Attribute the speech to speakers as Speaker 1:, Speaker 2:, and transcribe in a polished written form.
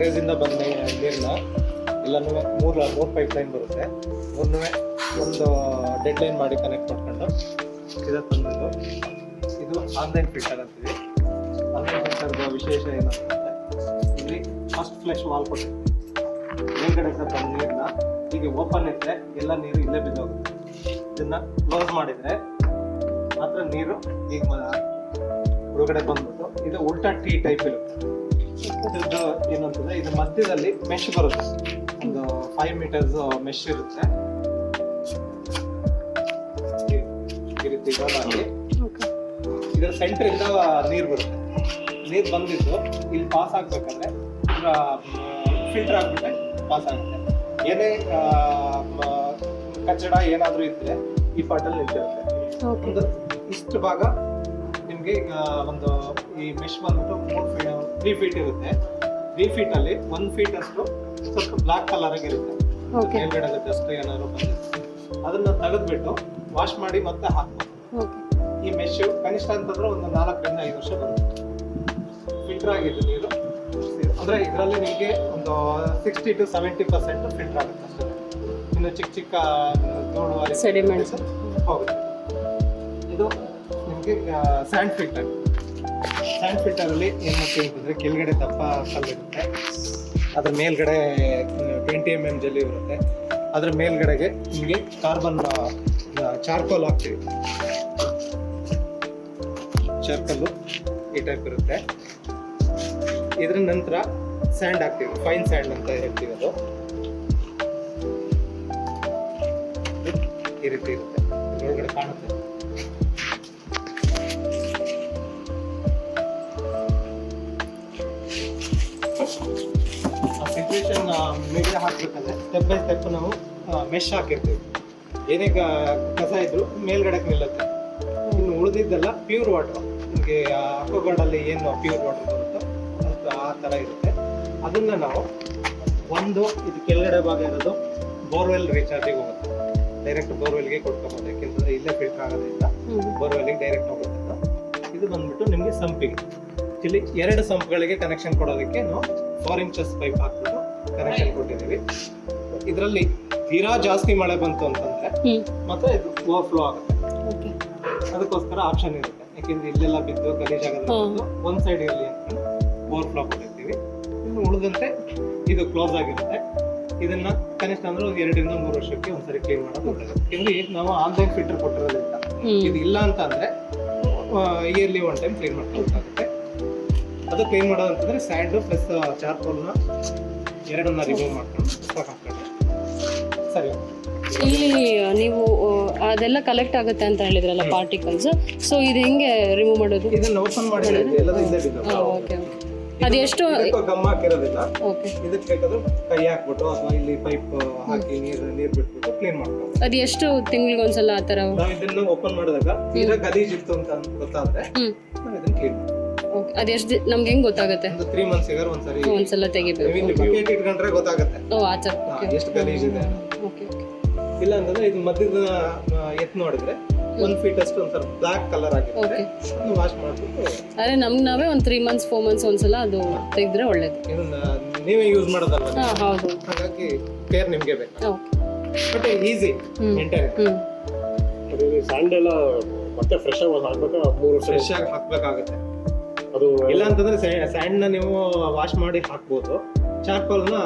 Speaker 1: Garage ಇಂದ ಬಂದ ನೀರನ್ನ ಎಲ್ಲನೂ ಮೂರು ಪೈಪ್ ಲೈನ್ ಬರುತ್ತೆ. ಮೂರನ್ನೂ ಒಂದು ಡೆಡ್ ಲೈನ್ ಮಾಡಿ ಕನೆಕ್ಟ್ ಮಾಡ್ಕೊಂಡು ಇದಕ್ಕೆ ತಂದಿದ್ದು. ಇದು ಆನ್ಲೈನ್ ಫಿಲ್ಟರ್ ಅಂತೀವಿ. ಆನ್ಲೈನ್ ಫಿಲ್ಟರ್ದ ವಿಶೇಷ ಏನಂತಂದ್ರೆ ಇಲ್ಲಿ ಫಸ್ಟ್ ಫ್ಲೆಶ್ ವಾಲ್ ಕೊಟ್ಟಿರ್ತೀವಿ. ಮೇಲ್ಗಡೆ ಬಂದ ನೀರನ್ನ ಹೀಗೆ ಓಪನ್ ಇದ್ರೆ ಎಲ್ಲ ನೀರು ಇಲ್ಲೇ ಬಿದ್ದೋಗುತ್ತೆ. ಇದನ್ನ ಕ್ಲೋಸ್ ಮಾಡಿದ್ರೆ ಮಾತ್ರ ನೀರು ಈಗ ಹೊರಗಡೆ ಬಂದ್ಬಿಟ್ಟು ಇದು ಉಲ್ಟಾ ಟೀ ಟೈಪ್ ಇರುತ್ತೆ. ಇದ್ರದ್ದು ಏನಂತಂದ್ರೆ ಇದು ಮಧ್ಯದಲ್ಲಿ ಮೆಶ್ ಬರುತ್ತೆ. ಒಂದು 5 meters ಮೆಶ್ ಇರುತ್ತೆ. ಈ ರೀತಿ ಗೋಲಾಗಿ ಇದರ ಸೆಂಟರ್ ಇಂದ ನೀರು ಬರುತ್ತೆ. ನೀರು ಬಂದಿದ್ದು ಇಲ್ಲಿ ಪಾಸ್ ಆಗ್ಬೇಕಾದ್ರೆ ಫಿಲ್ಟರ್ ಆಗ್ಬಿಟ್ಟೆ ಪಾಸ್ ಆಗುತ್ತೆ. ಏನೇ ಕಚ್ಚಡ ಏನಾದ್ರೂ ಇದ್ರೆ ಈ ಪಾಟಲ್ಲಿ ನಿಂತಿರುತ್ತೆ. ಒಂದು ಇಷ್ಟು ಭಾಗ ನಿಮ್ಗೆ ಒಂದು ಈ ಮೆಶ್ ಬಂದ್ಬಿಟ್ಟು 3 feet ಇರುತ್ತೆ. 3 feet ಅಲ್ಲಿ 1 feet ಅಷ್ಟು ಸ್ವಲ್ಪ ಬ್ಲಾಕ್ ಕಲರ್ ಆಗಿರುತ್ತೆ. ಮೇಲ್ಗಡೆ ಡಸ್ಟ್ ಏನಾದ್ರು ಬಂದಿರುತ್ತೆ ಅದನ್ನ ತೆಗೆದ್ಬಿಟ್ಟು ವಾಶ್ ಮಾಡಿ ಮತ್ತೆ ಹಾಕ್ಬೋದು. ಈ ಮೆಶ್ ಕನಿಷ್ಠ ಅಂತಂದ್ರೆ ಒಂದು 4 ರಿಂದ 5 ವರ್ಷ ಬರುತ್ತೆ. ಫಿಲ್ಟರ್ ಆಗಿದ್ದು ನೀರು ಅಂದ್ರೆ ಇದರಲ್ಲಿ ನಿಮಗೆ ಒಂದು 60 to 70% ಫಿಲ್ಟರ್ ಆಗುತ್ತೆ ಅಷ್ಟೇ. ಇನ್ನು ಚಿಕ್ಕ ಚಿಕ್ಕ ಧೂಳು ಸೆಡಿಮೆಂಟ್ಸ್ ಹೋಗುತ್ತೆ. ಇದು ನಿಮಗೆ ಸ್ಯಾಂಡ್ ಫಿಲ್ಟರ್. ಸ್ಯಾಂಡ್ ಫಿಲ್ಟರ್ ಅಲ್ಲಿ ಏನ್ ಮಾಡ್ತೀವಿ ಅಂತಂದ್ರೆ ಕೆಳಗಡೆ ದಪ್ಪ ಕಲ್ಲಿರುತ್ತೆ. ಅದ್ರ ಮೇಲ್ಗಡೆ 20 mm ಜಲ್ಲಿ ಇರುತ್ತೆ. ಅದ್ರ ಮೇಲ್ಗಡೆಗೆ ನಿಮಗೆ ಕಾರ್ಬನ್ ಚಾರ್ಕೋಲ್ ಹಾಕ್ತೀವಿ. ಚಾರ್ಕೋಲ್ ಈ ಟೈಪ್ ಇರುತ್ತೆ. ಇದ್ರ ನಂತರ ಸ್ಯಾಂಡ್ ಹಾಕ್ತೀವಿ. ಫೈನ್ ಸ್ಯಾಂಡ್ ಅಂತ ಹೇಳ್ತೀವಿ. ಅದು ಈ ರೀತಿ ಇರುತ್ತೆ. ಒಳಗಡೆ ಕಾಣುತ್ತೆ. ಸಿಚುವೇಶನ್ ಮೇಲೆ ಹಾಕ್ಬೇಕಂದ್ರೆ ಸ್ಟೆಪ್ ಬೈ ಸ್ಟೆಪ್ ನಾವು ಮೆಶ್ ಹಾಕಿರ್ತೀವಿ. ಏನೇ ಕಸ ಇದ್ರು ಮೇಲ್ಗಡೆ ನಿಲ್ಲುತ್ತೆ. ಇನ್ನು ಉಳಿದಿದ್ದೆಲ್ಲ ಪ್ಯೂರ್ ವಾಟರ್. ನಿಮಗೆ ಅಕ್ವಾಗಾರ್ಡಲ್ಲಿ ಏನು ಪ್ಯೂರ್ ವಾಟರ್ ಬರುತ್ತೋ ಆ ಥರ ಇರುತ್ತೆ. ಅದನ್ನ ನಾವು ಇದು ಕೆಳಗಡೆ ಭಾಗ ಇರೋದು ಬೋರ್ವೆಲ್ ರೀಚಾರ್ಜಿಗೆ ಹೋಗುತ್ತೆ. ಡೈರೆಕ್ಟ್ ಬೋರ್ವೆಲ್ಗೆ ಕೊಡ್ಕೋಬೋದು. ಯಾಕೆಂತಂದ್ರೆ ಇಲ್ಲೇ ಫಿಲ್ಟರ್ ಆಗೋದ್ರಿಂದ ಬೋರ್ವೆಲ್ಗೆ ಡೈರೆಕ್ಟ್ ಹೋಗುತ್ತೆ. ಇದು ಬಂದ್ಬಿಟ್ಟು ನಿಮಗೆ ಸಂಪಿಗೆ. ಇಲ್ಲಿ 2 ಸಂಪ್ಗಳಿಗೆ ಕನೆಕ್ಷನ್ ಕೊಡೋದಕ್ಕೆ ನಾವು 4 inches ಪೈಪ್ ಹಾಕ್ಬಿಟ್ಟು ಕನೆಕ್ಷನ್ ಕೊಟ್ಟಿದ್ದೀವಿ. ಇದರಲ್ಲಿ ತೀರಾ ಜಾಸ್ತಿ ಮಳೆ ಬಂತು ಅಂತಂದ್ರೆ ಮತ್ತೆ ಇದು ಓವರ್ಫ್ಲೋ ಆಗುತ್ತೆ. ಅದಕ್ಕೋಸ್ಕರ ಆಪ್ಷನ್ ಇರುತ್ತೆ. ಯಾಕೆಂದ್ರೆ ಇಲ್ಲೆಲ್ಲ ಬಿದ್ದು ಗಲೀಜಾಗೋದು ಒಂದ್ ಸೈಡ್ ಇರಲಿ ಅಂತ ಓವರ್ಫ್ಲೋ ಕೊಟ್ಟಿರ್ತೀವಿ. ಇನ್ನು ಉಳಿದಂತೆ ಇದು ಕ್ಲೋಸ್ ಆಗಿರುತ್ತೆ. ಇದನ್ನ ಕನಿಷ್ಠ ಅಂದ್ರೆ 2 ರಿಂದ 3 ವರ್ಷಕ್ಕೆ ಒಂದ್ಸರಿ ಕ್ಲೀನ್ ಮಾಡೋದು ಒಳ್ಳೆಯದು. ಯಾಕಂದ್ರೆ ಈಗ ನಾವು ಆನ್ಲೈನ್ ಫಿಲ್ಟರ್ ಕೊಟ್ಟಿರೋದ್ರಿಂದ ಇದು ಇಲ್ಲ ಅಂತ ಅಂದ್ರೆ ಇಯರ್ಲಿ 1 time ಕ್ಲೀನ್ ಮಾಡ್ಕೊಬೇಕಾಗುತ್ತೆ. ಅದು ಕ್ಲೀನ್ ಮಾಡೋದಂತಂದ್ರೆ ಸ್ಯಾಂಡ್ ಪ್ಲಸ್ ಚಾರ್ಕೋಲ್ನ 2 ರಿಮೂವ್ ಮಾಡ್ಕೊಂಡು ಹಾಕೊಂಡ್ರೆ ಸರಿ.
Speaker 2: ಇಲ್ಲಿ ನೀವು ಅದೆಲ್ಲ ಕಲೆಕ್ಟ್ ಆಗುತ್ತೆ ಅಂತ ಹೇಳಿದ್ರಲ್ಲ ಪಾರ್ಟಿಕಲ್ಸ್. ಸೊ ಇದು ಹೆಂಗೆ ರಿಮೂವ್ ಮಾಡೋದು?
Speaker 1: ಇದನ್ನ ಓಪನ್ ಮಾಡಿ
Speaker 2: ಓಕೆ. ಅದೆಷ್ಟು
Speaker 1: ಗಮ್ ಹಾಕಿರೋದಿಲ್ಲ. ಇದಕ್ಕೆ ಬೇಕಾದ್ರೆ ಕೈ ಹಾಕ್ಬಿಟ್ಟು ಅಥವಾ ಇಲ್ಲಿ ಪೈಪ್ ಹಾಕಿ ನೀರು ಬಿಟ್ಬಿಟ್ಟು ಕ್ಲೀನ್ ಮಾಡ್ಕೊಂಡು.
Speaker 2: ಅದು ಎಷ್ಟು ತಿಂಗಳಿಗೆ ಒಂದ್ಸಲ ಆ ತರ
Speaker 1: ನಾವು ಇದನ್ನ ಓಪನ್ ಮಾಡಿದಾಗ ತೀರಾ ಗಲೀಜ್ ಇತ್ತು ಅಂತ ಗೊತ್ತಾದ್ರೆ ನಾವು ಇದನ್ನ ಕ್ಲೀನ್ ಮಾಡ್ತೀವಿ.
Speaker 2: ಅದೆಷ್ಟು ನಮ್ಗೆ ಹೆಂಗ್ ಗೊತ್ತಾಗುತ್ತೆ?
Speaker 1: 3 months
Speaker 2: ಒಂದ್ಸಲ ತೆಗಿಬೇಕು.
Speaker 1: ಬಕೆಟ್ ಇಟ್ಕೊಂಡ್ರೆ ಗೊತ್ತಾಗುತ್ತೆ ಎಷ್ಟು ಗಲೀಜ್ ಇದೆ. ಇಲ್ಲ ಅಂತಂದ್ರೆ ಇದು ಮಧ್ಯದ ಎತ್ ನೋಡಿದ್ರೆ 1 feet ಅಷ್ಟು ಒಂಥರ ಬ್ಲಾಕ್ ಕಲರ್ ಆಗಿರುತ್ತೆ. ಅದನ್ನ ವಾಶ್ ಮಾಡ್ಬಿಟ್ಟು
Speaker 2: ಅರೆ ನಮ್ಗೆ ನಾವೇ 3 months 4 months ಒಂದ್ಸಲ ಅದು ತೆಗೆದ್ರೆ ಒಳ್ಳೇದು.
Speaker 1: ಇದನ್ನ ನೀವೇ ಯೂಸ್ ಮಾಡೋದಲ್ವಾ?
Speaker 2: ಹೌದು.
Speaker 1: ಹಾಗಾಗಿ ಕೇರ್ ನಿಮ್ಗೆ ಬೇಕು. But easy maintain.
Speaker 3: ಸ್ಯಾಂಡ್ ಎಲ್ಲ ಮತ್ತೆ ಫ್ರೆಶ್ ಆಗಿ ಹಾಕ್ಬೇಕಾ? 3 ವರ್ಷ
Speaker 1: ಫ್ರೆಶ್ ಆಗಿ ಹಾಕ್ಬೇಕಾಗುತ್ತೆ.
Speaker 3: ಅದು
Speaker 1: ಇಲ್ಲ ಅಂತಂದ್ರೆ ಸ್ಯಾಂಡ್ ನ ನೀವು ವಾಶ್ ಮಾಡಿ ಹಾಕ್ಬೋದು. ಚಾರ್ಕೋಲ್ ನ